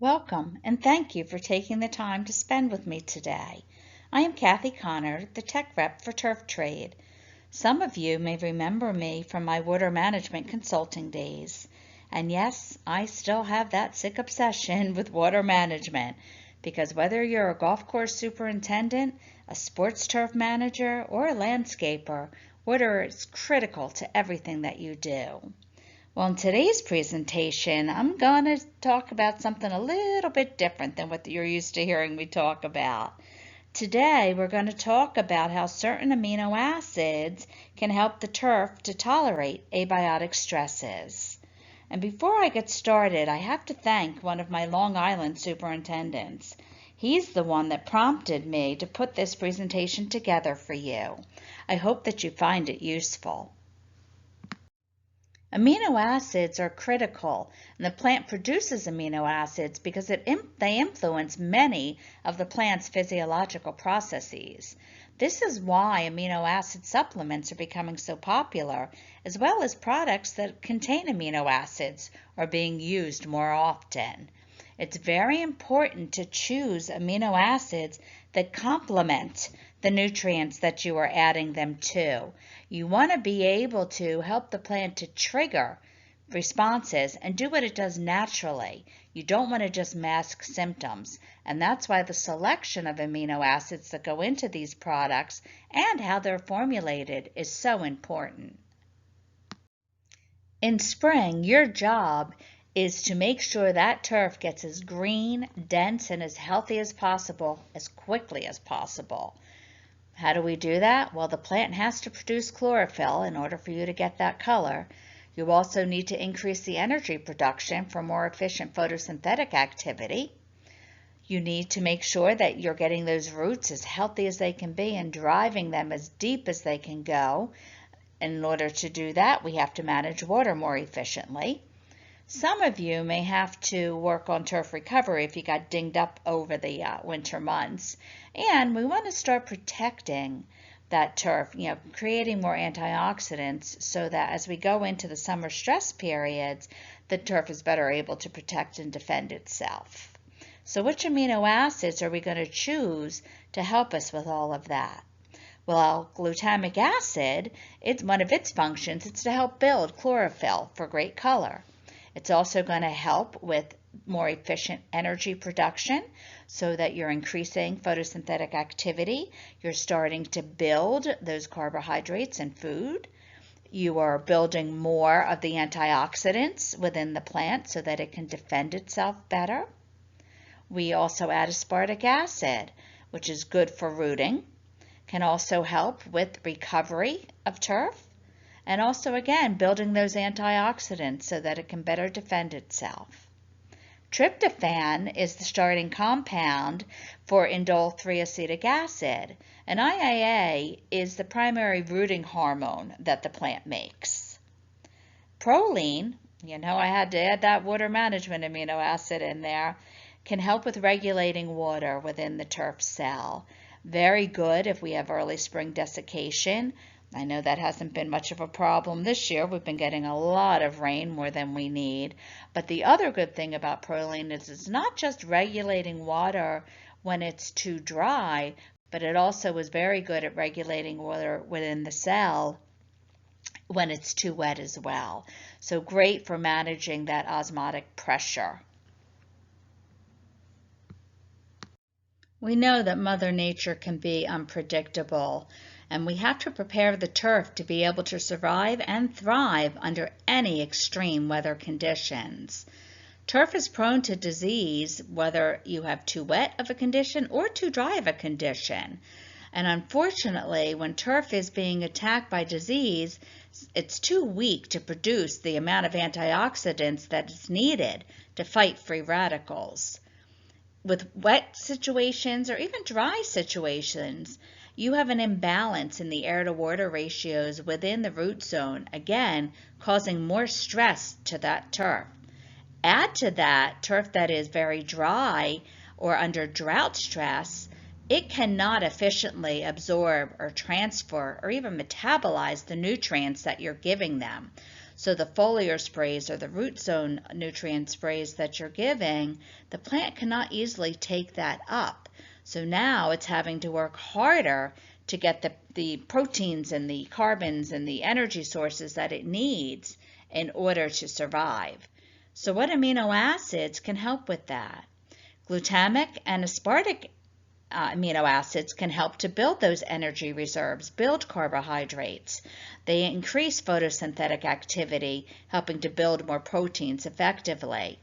Welcome, and thank you for taking the time to spend with me today. I am Kathy Connor, the Tech Rep for Turf Trade. Some of you may remember me from my water management consulting days. And yes, I still have that sick obsession with water management, because whether you're a golf course superintendent, a sports turf manager, or a landscaper, water is critical to everything that you do. Well, in today's presentation, I'm going to talk about something a little bit different than what you're used to hearing me talk about. Today, we're going to talk about how certain amino acids can help the turf to tolerate abiotic stresses. And before I get started, I have to thank one of my Long Island superintendents. He's the one that prompted me to put this presentation together for you. I hope that you find it useful. Amino acids are critical, and the plant produces amino acids because they influence many of the plant's physiological processes. This is why amino acid supplements are becoming so popular, as well as products that contain amino acids are being used more often. It's very important to choose amino acids that complement the nutrients that you are adding them to. You want to be able to help the plant to trigger responses and do what it does naturally. You don't want to just mask symptoms, and that's why the selection of amino acids that go into these products and how they're formulated is so important. In spring, your job is to make sure that turf gets as green, dense, and as healthy as possible as quickly as possible. How do we do that? Well, the plant has to produce chlorophyll in order for you to get that color. You also need to increase the energy production for more efficient photosynthetic activity. You need to make sure that you're getting those roots as healthy as they can be and driving them as deep as they can go. In order to do that, we have to manage water more efficiently. Some of you may have to work on turf recovery if you got dinged up over the winter months. And we want to start protecting that turf, creating more antioxidants so that as we go into the summer stress periods, the turf is better able to protect and defend itself. So which amino acids are we going to choose to help us with all of that? Well, glutamic acid, it's one of its functions, it's to help build chlorophyll for great color. It's also going to help with more efficient energy production so that you're increasing photosynthetic activity. You're starting to build those carbohydrates in food. You are building more of the antioxidants within the plant so that it can defend itself better. We also add aspartic acid, which is good for rooting, can also help with recovery of turf, and also, again, building those antioxidants so that it can better defend itself. Tryptophan is the starting compound for indole 3-acetic acid, and IAA is the primary rooting hormone that the plant makes. Proline, I had to add that water management amino acid in there, can help with regulating water within the turf cell. Very good if we have early spring desiccation. I know that hasn't been much of a problem this year. We've been getting a lot of rain, more than we need. But the other good thing about proline is it's not just regulating water when it's too dry, but it also is very good at regulating water within the cell when it's too wet as well. So great for managing that osmotic pressure. We know that Mother Nature can be unpredictable, and we have to prepare the turf to be able to survive and thrive under any extreme weather conditions. Turf is prone to disease whether you have too wet of a condition or too dry of a condition. And unfortunately, when turf is being attacked by disease, it's too weak to produce the amount of antioxidants that is needed to fight free radicals. With wet situations or even dry situations, you have an imbalance in the air-to-water ratios within the root zone, again, causing more stress to that turf. Add to that turf that is very dry or under drought stress, it cannot efficiently absorb or transfer or even metabolize the nutrients that you're giving them. So the foliar sprays or the root zone nutrient sprays that you're giving, the plant cannot easily take that up. So now it's having to work harder to get the proteins and the carbons and the energy sources that it needs in order to survive. So what amino acids can help with that? Glutamic and aspartic amino acids can help to build those energy reserves, build carbohydrates. They increase photosynthetic activity, helping to build more proteins effectively.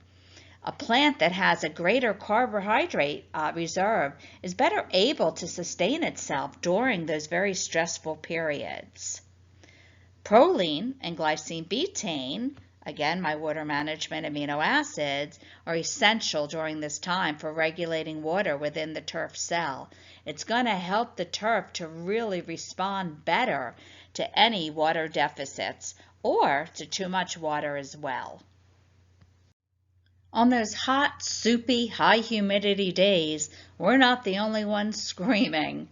A plant that has a greater carbohydrate reserve is better able to sustain itself during those very stressful periods. Proline and glycine betaine, again, my water management amino acids, are essential during this time for regulating water within the turf cell. It's going to help the turf to really respond better to any water deficits or to too much water as well. On those hot, soupy, high humidity days, we're not the only ones screaming.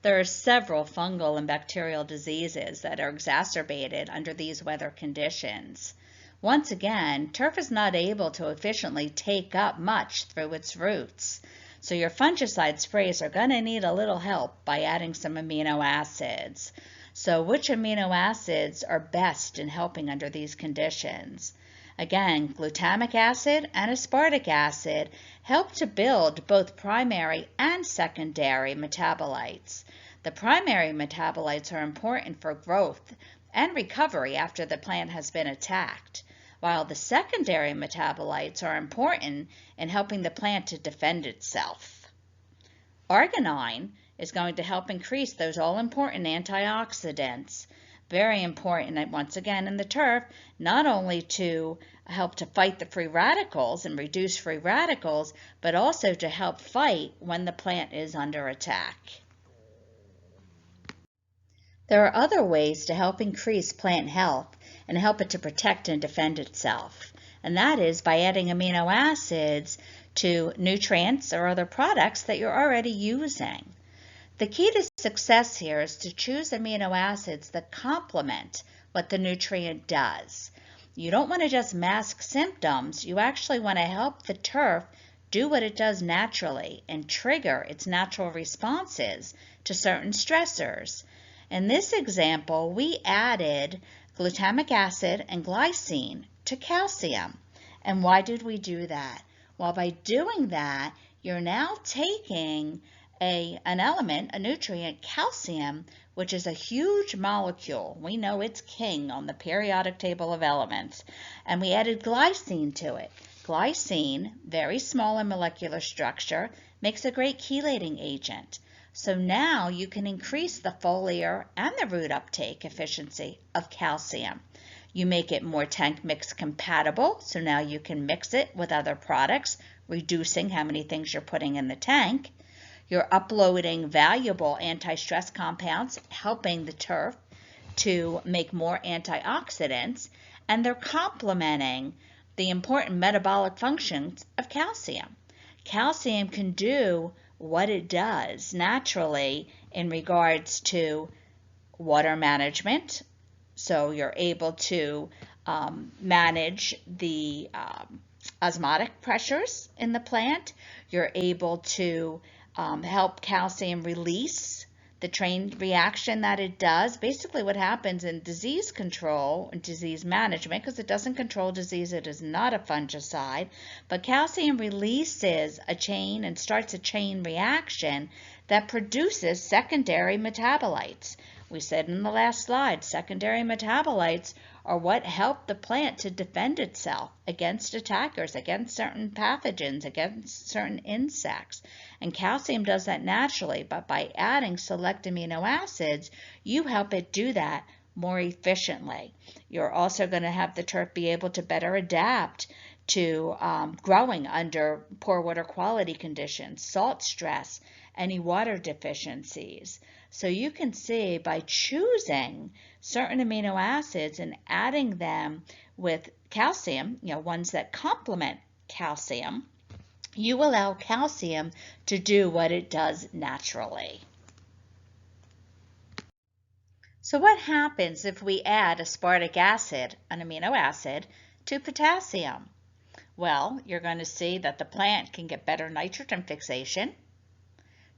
There are several fungal and bacterial diseases that are exacerbated under these weather conditions. Once again, turf is not able to efficiently take up much through its roots. So your fungicide sprays are going to need a little help by adding some amino acids. So which amino acids are best in helping under these conditions? Again, glutamic acid and aspartic acid help to build both primary and secondary metabolites. The primary metabolites are important for growth and recovery after the plant has been attacked, while the secondary metabolites are important in helping the plant to defend itself. Arginine is going to help increase those all-important antioxidants. Very important, once again, in the turf, not only to help to fight the free radicals and reduce free radicals, but also to help fight when the plant is under attack. There are other ways to help increase plant health and help it to protect and defend itself, and that is by adding amino acids to nutrients or other products that you're already using. The key to success here is to choose amino acids that complement what the nutrient does. You don't want to just mask symptoms. You actually want to help the turf do what it does naturally and trigger its natural responses to certain stressors. In this example, we added glutamic acid and glycine to calcium. And why did we do that? Well, by doing that, you're now taking an element, a nutrient, calcium, which is a huge molecule. We know it's king on the periodic table of elements. And we added glycine to it. Glycine, very small in molecular structure, makes a great chelating agent. So now you can increase the foliar and the root uptake efficiency of calcium. You make it more tank mix compatible, so now you can mix it with other products, reducing how many things you're putting in the tank. You're uploading valuable anti-stress compounds, helping the turf to make more antioxidants, and they're complementing the important metabolic functions of calcium. Calcium can do what it does naturally in regards to water management. So you're able to manage the osmotic pressures in the plant. You're able to help calcium release the chain reaction that it does. Basically what happens in disease control and disease management, because it doesn't control disease, it is not a fungicide, but calcium releases a chain and starts a chain reaction that produces secondary metabolites. We said in the last slide, secondary metabolites are what help the plant to defend itself against attackers, against certain pathogens, against certain insects. And calcium does that naturally, but by adding select amino acids, you help it do that more efficiently. You're also going to have the turf be able to better adapt to growing under poor water quality conditions, salt stress, any water deficiencies. So you can see by choosing certain amino acids and adding them with calcium, ones that complement calcium, you allow calcium to do what it does naturally. So what happens if we add aspartic acid, an amino acid, to potassium? Well, you're going to see that the plant can get better nitrogen fixation.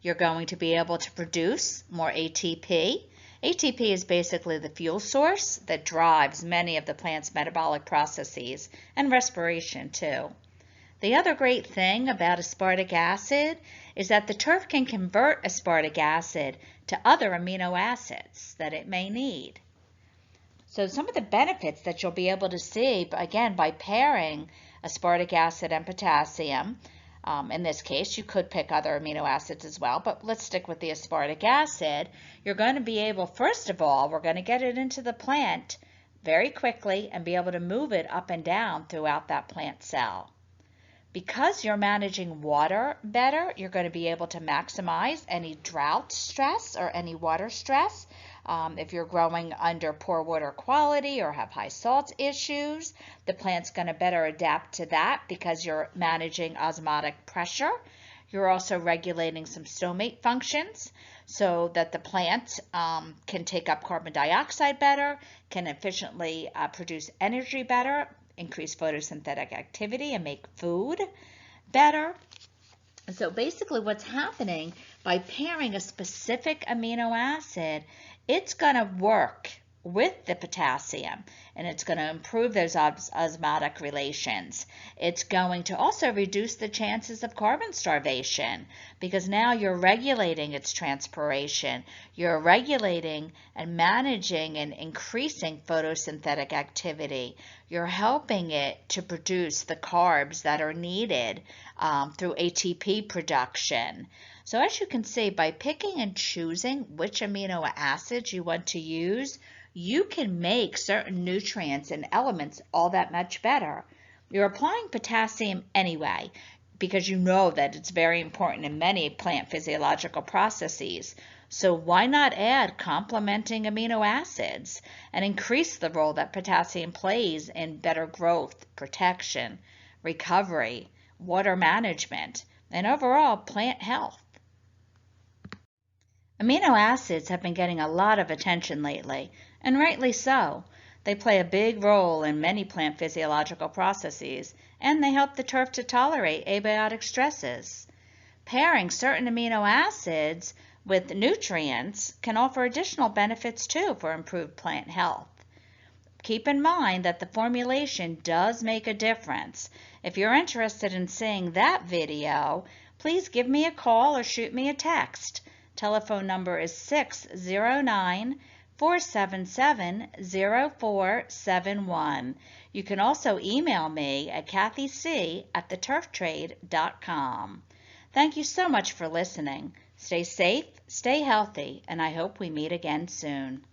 You're going to be able to produce more ATP. ATP is basically the fuel source that drives many of the plant's metabolic processes and respiration too. The other great thing about aspartic acid is that the turf can convert aspartic acid to other amino acids that it may need. So some of the benefits that you'll be able to see, again, by pairing aspartic acid and potassium, in this case, you could pick other amino acids as well, but let's stick with the aspartic acid. You're going to be able, first of all, we're going to get it into the plant very quickly and be able to move it up and down throughout that plant cell. Because you're managing water better, you're going to be able to maximize any drought stress or any water stress. If you're growing under poor water quality or have high salt issues, the plant's going to better adapt to that because you're managing osmotic pressure. You're also regulating some stomate functions so that the plant can take up carbon dioxide better, can efficiently produce energy better, increase photosynthetic activity, and make food better. So basically what's happening by pairing a specific amino acid, it's going to work with the potassium and it's going to improve those osmotic relations. It's going to also reduce the chances of carbon starvation because now you're regulating its transpiration. You're regulating and managing and increasing photosynthetic activity. You're helping it to produce the carbs that are needed through ATP production. So as you can see, by picking and choosing which amino acids you want to use, you can make certain nutrients and elements all that much better. You're applying potassium anyway because you know that it's very important in many plant physiological processes. So why not add complementing amino acids and increase the role that potassium plays in better growth, protection, recovery, water management, and overall plant health? Amino acids have been getting a lot of attention lately, and rightly so. They play a big role in many plant physiological processes, and they help the turf to tolerate abiotic stresses. Pairing certain amino acids with nutrients can offer additional benefits too for improved plant health. Keep in mind that the formulation does make a difference. If you're interested in seeing that video, please give me a call or shoot me a text. Telephone number is 609-477-0471. You can also email me at kathyc@theturftrade.com. Thank you so much for listening. Stay safe, stay healthy, and I hope we meet again soon.